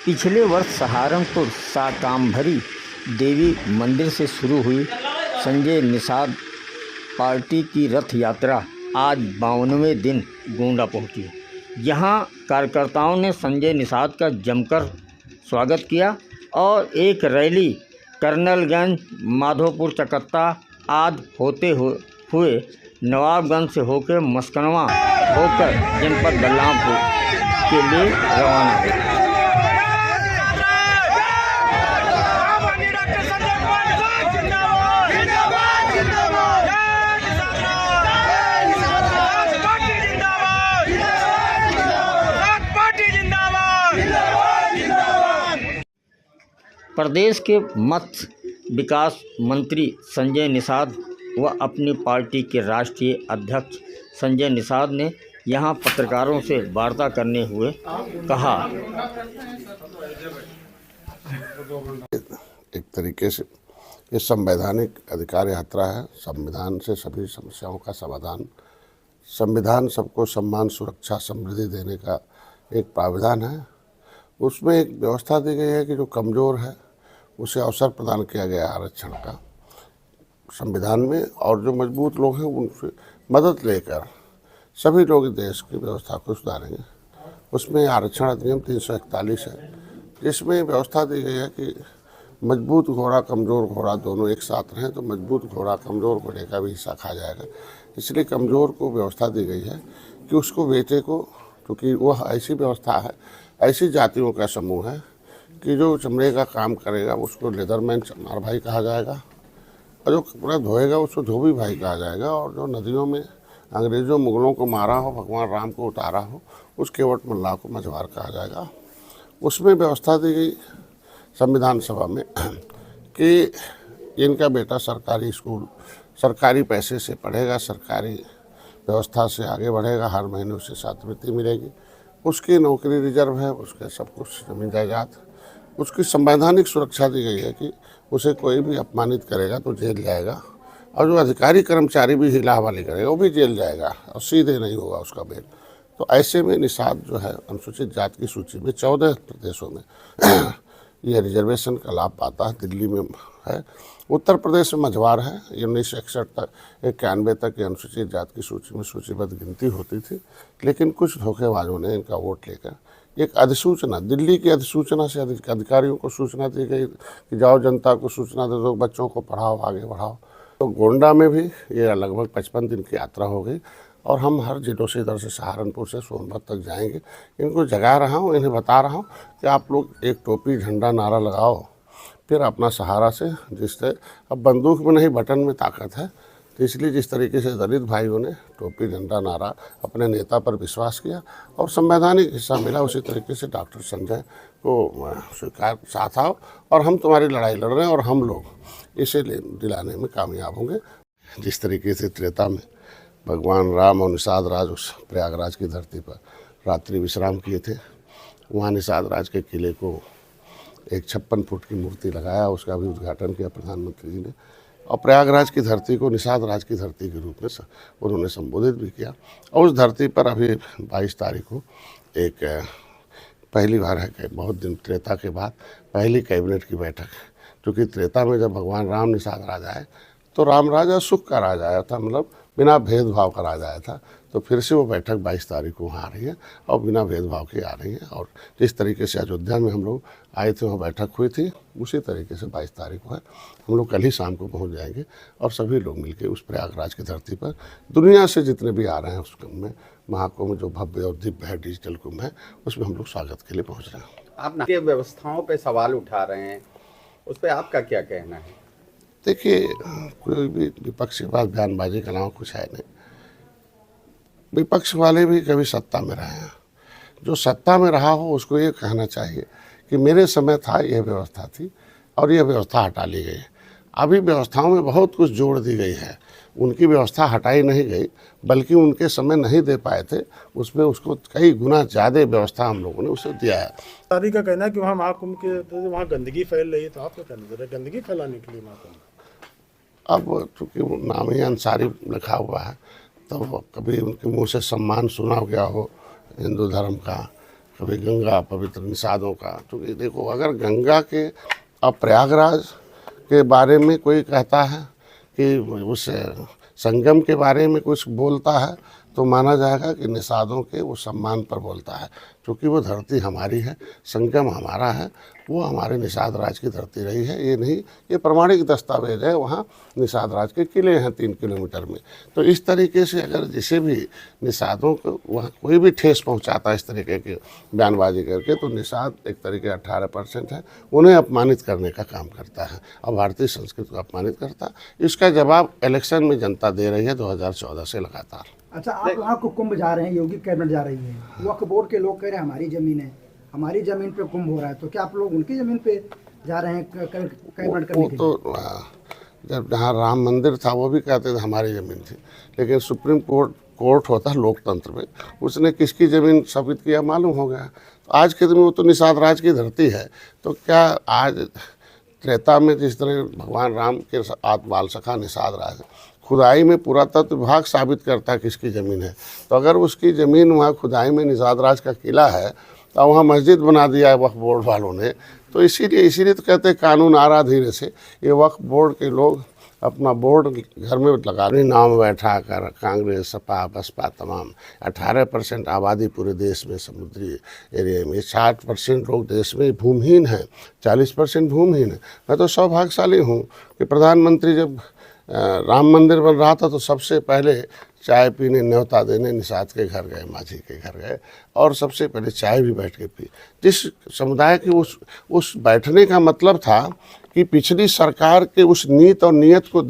पिछले वर्ष सहारनपुर शाकंभरी देवी मंदिर से शुरू हुई संजय निषाद पार्टी की रथ यात्रा आज 52वें दिन गोंडा पहुंची। यहां कार्यकर्ताओं ने संजय निषाद का जमकर स्वागत किया और एक रैली कर्नलगंज, माधोपुर, चकत्ता आदि होते हुए नवाबगंज से होकर मस्कनवा होकर जनपद बलरामपुर के लिए रवाना हुई। प्रदेश के मत्स्य विकास मंत्री संजय निषाद व अपनी पार्टी के राष्ट्रीय अध्यक्ष संजय निषाद ने यहां पत्रकारों से वार्ता करने हुए कहा, एक तरीके से ये संवैधानिक अधिकार यात्रा है। संविधान से सभी समस्याओं का समाधान, संविधान सबको सम्मान, सुरक्षा, समृद्धि देने का एक प्रावधान है। उसमें एक व्यवस्था दी गई है कि जो कमज़ोर है उसे अवसर प्रदान किया गया आरक्षण का संविधान में, और जो मजबूत लोग हैं उनसे मदद लेकर सभी लोग देश की व्यवस्था को सुधारेंगे। उसमें आरक्षण अधिनियम 341 है, जिसमें व्यवस्था दी गई है कि मजबूत घोड़ा, कमज़ोर घोड़ा दोनों एक साथ रहें तो मजबूत घोड़ा कमज़ोर घोड़े का भी हिस्सा खा जाएगा। इसलिए कमज़ोर को व्यवस्था दी गई है कि उसको बेटे को, क्योंकि वह ऐसी व्यवस्था है, ऐसी जातियों का समूह है कि जो चमड़े का काम करेगा उसको लेदरमैन चमार भाई कहा जाएगा, और जो कपड़ा धोएगा उसको धोबी भाई कहा जाएगा, और जो नदियों में अंग्रेज़ों मुगलों को मारा हो, भगवान राम को उतारा हो, उस केवट मल्लाह को मझवार कहा जाएगा। उसमें व्यवस्था दी गई संविधान सभा में कि इनका बेटा सरकारी स्कूल, सरकारी पैसे से पढ़ेगा, सरकारी व्यवस्था से आगे बढ़ेगा, हर महीने उसे छात्रवृत्ति मिलेगी, उसकी नौकरी रिजर्व है, उसके सब कुछ जमीन जायदाद, उसकी संवैधानिक सुरक्षा दी गई है कि उसे कोई भी अपमानित करेगा तो जेल जाएगा, और जो अधिकारी कर्मचारी भी हिला हवाली करेगा वो भी जेल जाएगा और सीधे नहीं होगा उसका बेल। तो ऐसे में निषाद जो है अनुसूचित जाति की सूची में 14 प्रदेशों में यह रिजर्वेशन का लाभ पाता है। दिल्ली में है, उत्तर प्रदेश में मझवार है। 1961 तक 91 तक ये अनुसूचित जाति की सूची में सूचीबद्ध गिनती होती थी, लेकिन कुछ धोखेबाजों ने इनका वोट लेकर एक अधिसूचना, दिल्ली की अधिसूचना से अधिकारियों को सूचना दी गई कि जाओ जनता को सूचना दे दो, बच्चों को पढ़ाओ, आगे बढ़ाओ। तो गोंडा में भी ये लगभग 55 दिन की यात्रा हो गई, और हम हर जिलों से, इधर से सहारनपुर से सोनभद्र तक जाएंगे। इनको जगा रहा हूँ, इन्हें बता रहा हूँ कि आप लोग एक टोपी, झंडा, नारा लगाओ, फिर अपना सहारा से, जिससे अब बंदूक में नहीं बटन में ताकत है। तो इसलिए जिस तरीके से दलित भाइयों ने टोपी, झंडा, नारा अपने नेता पर विश्वास किया और संवैधानिक हिस्सा मिला, उसी तरीके से डॉक्टर संजय को स्वीकार साथ आओ और हम तुम्हारी लड़ाई लड़ रहे हैं और हम लोग इसे दिलाने में कामयाब होंगे। जिस तरीके से त्रेता में भगवान राम और निषाद राज उस प्रयागराज की धरती पर रात्रि विश्राम किए थे, वहाँ निषाद राज के किले को एक 56 फुट की मूर्ति लगाया, उसका भी उद्घाटन किया प्रधानमंत्री जी ने, और प्रयागराज की धरती को निषाद राज की धरती के रूप में उन्होंने संबोधित भी किया। और उस धरती पर अभी 22 तारीख को एक पहली बार है कि बहुत दिन त्रेता के बाद पहली कैबिनेट की बैठक, क्योंकि त्रेता में जब भगवान राम निषाद राज आए तो राम राजा सुख का राज आया था, मतलब बिना भेदभाव का राज आया था। तो फिर से वो बैठक 22 तारीख को वहाँ आ रही है और बिना भेदभाव की आ रही है। और जिस तरीके से अयोध्या में हम लोग आए थे, वहाँ बैठक हुई थी, उसी तरीके से 22 तारीख को है। हम लोग कल ही शाम को पहुँच जाएंगे और सभी लोग मिलकर उस प्रयागराज की धरती पर दुनिया से जितने भी आ रहे हैं उस कुंभ में, महाकुंभ जो भव्य और दिव्य है, डिजिटल कुंभ है, उसमें हम लोग स्वागत के लिए पहुँच रहे हैं। आप के व्यवस्थाओं पर सवाल उठा रहे हैं, उस पर आपका क्या कहना है? देखिए, कोई भी विपक्ष के पास बयानबाजी के अलावा कुछ है नहीं। विपक्ष वाले भी कभी सत्ता में रहे हैं, जो सत्ता में रहा हो उसको ये कहना चाहिए कि मेरे समय था, यह व्यवस्था थी और यह व्यवस्था हटा ली गई। अभी व्यवस्थाओं में बहुत कुछ जोड़ दी गई है, उनकी व्यवस्था हटाई नहीं गई, बल्कि उनके समय नहीं दे पाए थे, उसमें उसको कई गुना ज़्यादा व्यवस्था हम लोगों ने उसे दिया है। शादी का कहना है कि वहाँ महाकुंभ के तो वहाँ गंदगी फैल रही है, तो आपका कहना है गंदगी फैलाने के लिए महाकुंभ? अब चूँकि नाम ही अंसारी लिखा हुआ है, तो कभी उनके मुंह से सम्मान सुना गया हो हिंदू धर्म का, कभी गंगा पवित्र निषादों का। क्योंकि देखो, अगर गंगा के अब प्रयागराज के बारे में कोई कहता है कि उस संगम के बारे में कुछ बोलता है तो माना जाएगा कि निषादों के वो सम्मान पर बोलता है, क्योंकि वो धरती हमारी है, संगम हमारा है, वो हमारे निषाद राज की धरती रही है। ये नहीं, ये प्रमाणिक दस्तावेज है, वहाँ निषाद राज के किले हैं 3 किलोमीटर में। तो इस तरीके से अगर जिसे भी निषादों को वहाँ कोई भी ठेस पहुँचाता है इस तरीके की बयानबाजी करके, तो निषाद एक तरीके 18% है, उन्हें अपमानित करने का काम करता है और भारतीय संस्कृति को अपमानित करता है। इसका जवाब इलेक्शन में जनता दे रही है 2014 से लगातार। अच्छा, आप वहाँ को कुंभ जा रहे हैं, योगी कैबिनेट जा रही है, वक्फ बोर्ड के लोग कह रहे हैं हमारी ज़मीन है, हमारी ज़मीन पे कुंभ हो रहा है, तो क्या आप लोग उनकी ज़मीन पे जा रहे हैं कैबिनेट करने के लिए? तो जब जहाँ राम मंदिर था वो भी कहते थे हमारी ज़मीन थी, लेकिन सुप्रीम कोर्ट होता है लोकतंत्र में, उसने किसकी ज़मीन साबित किया मालूम हो गया। तो आज के दिन में वो तो निषाद राज की धरती है। तो क्या आज त्रेता में जिस तरह भगवान राम के बाल सखा निषाद राज, खुदाई में पुरातत्व विभाग साबित करता है किसकी ज़मीन है, तो अगर उसकी ज़मीन वहाँ खुदाई में निषाद राज का किला है तो वहाँ मस्जिद बना दिया है वक्फ बोर्ड वालों ने। तो इसीलिए तो कहते हैं कानून आ रहा धीरे से। ये वक्फ बोर्ड के लोग अपना बोर्ड घर में लगाने नाम बैठा कर कांग्रेस सपा बसपा तमाम 18% आबादी पूरे देश में समुद्री एरिया में, 60% लोग देश में भूमिहीन हैं, 40% भूमिहीन है। मैं तो सौभाग्यशाली हूँ कि प्रधानमंत्री जब राम मंदिर बन रहा था तो सबसे पहले चाय पीने न्योता देने निषाद के घर गए, माझी के घर गए और सबसे पहले चाय भी बैठ के पी। जिस समुदाय की उस बैठने का मतलब था कि पिछली सरकार के उस नीत और नियत को